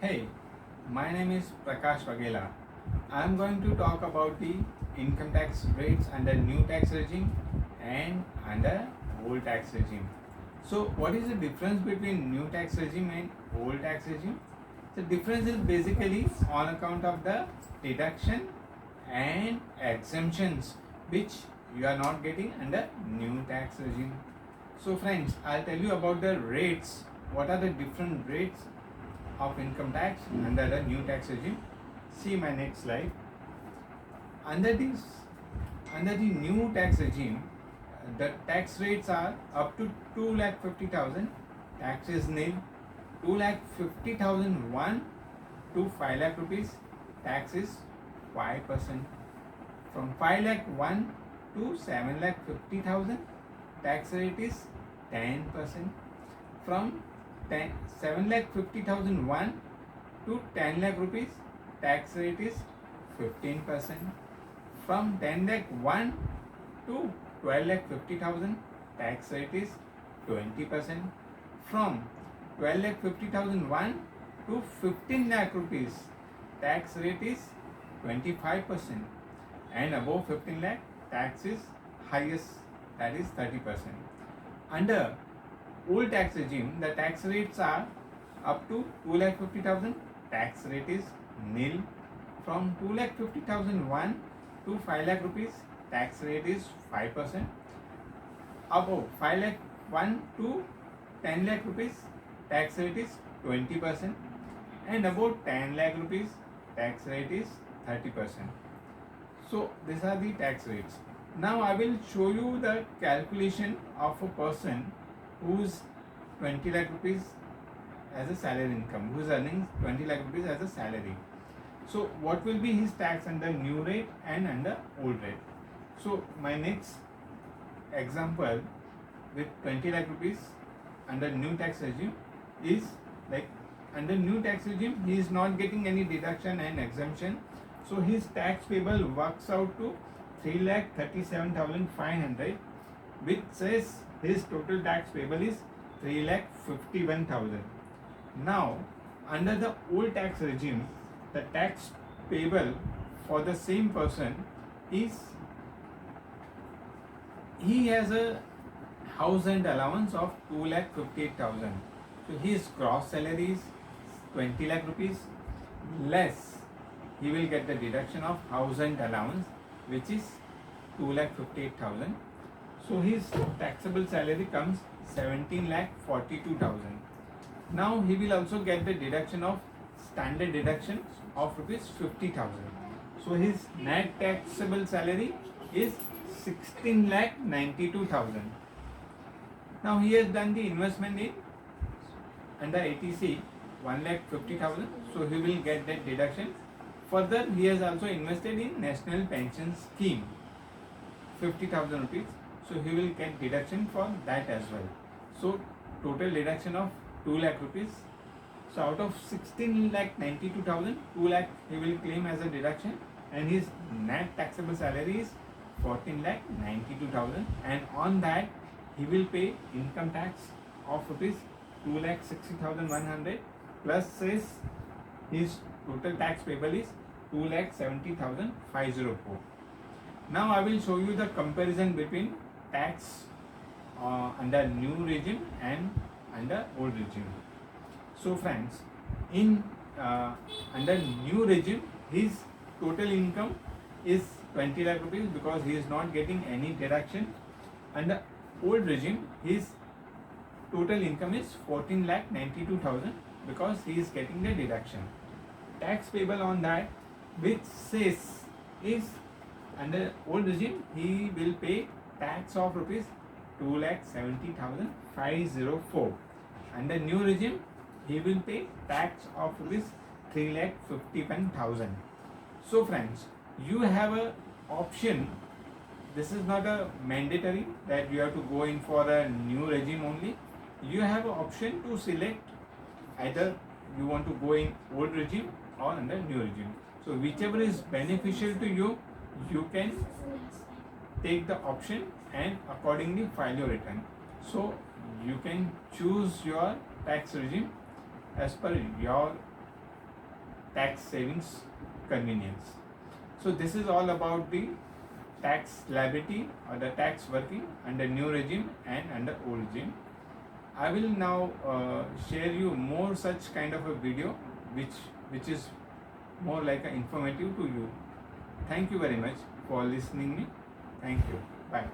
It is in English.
Hey, my name is Prakash Vagela. I am going to talk about the income tax rates under new tax regime and under old tax regime. So, what is the difference between new tax regime and old tax regime? The difference is basically on account of the deduction and exemptions which you are not getting under new tax regime. So friends, I'll tell you about the rates. What are the different rates of income tax under the new tax regime? See my next slide. Under this, under the new tax regime, the tax rates are up to 2,50,000. Tax is nil. 2,50,001 to 5 lakh rupees. Tax is 5%. From 5 lakh 1 to 7 lakh 50,000. Tax rate is 10%. From 7 lakh 50,001 to 10 lakh rupees, tax rate is 15%. From 10 lakh 1 to 12 lakh 50,000, tax rate is 20%. From 12 lakh 50,001 to 15 lakh rupees, tax rate is 25%. And above 15 lakh, tax is highest, that is 30%. Under old tax regime, the tax rates are up to 2,50,000, tax rate is nil. From 2,50,001 to 5 lakh rupees, tax rate is 5%. Above 5 lakh 1 to 10 lakh rupees, tax rate is 20%. And above 10 lakh rupees, tax rate is 30%. So these are the tax rates. Now I will show you the calculation of a person who's 20 lakh rupees as a salary income, who is earning 20 lakh rupees as a salary. So what will be his tax under new rate and under old rate? So my next example with 20 lakh rupees under new tax regime is like, under new tax regime he is not getting any deduction and exemption. So his tax payable works out to 3,37,500, which says his total tax payable is 3,51,000. Now, under the old tax regime, the tax payable for the same person is, he has a house and allowance of 2,58,000. So his gross salary is 20 lakh rupees less. He will get the deduction of house and allowance, which is 2,58,000. So his taxable salary comes 17,42,000. Now he will also get the deduction of standard deductions of rupees 50,000. So his net taxable salary is 16,92,000. Now he has done the investment in under ATC 1,50,000. So he will get that deduction. Further, he has also invested in National Pension Scheme 50,000 rupees. So he will get deduction for that as well. So total deduction of 2 lakh rupees. So out of 16,92,000, 2 lakh he will claim as a deduction, and his net taxable salary is 14,92,000, and on that he will pay income tax of rupees 2,60,100, plus says his total tax payable is 2,70,504. Now I will show you the comparison between tax under new regime and under old regime. So friends, in under new regime, his total income is 20 lakh rupees because he is not getting any deduction. Under old regime, his total income is 14,92,000 because he is getting the deduction. Tax payable on that, which says is, under old regime he will pay tax of rupees 2,70,504. Under new regime he will pay tax of rupees 3,51,000. So friends, you have a option. This is not a mandatory that you have to go in for a new regime only. You have an option to select either you want to go in old regime or under new regime. So whichever is beneficial to you, you can take the option and accordingly file your return. So you can choose your tax regime as per your tax savings convenience. So this is all about the tax liability or the tax working under new regime and under old regime. I will now share you more such kind of a video which is more like a informative to you. Thank you very much for listening me. Thank you. Bye.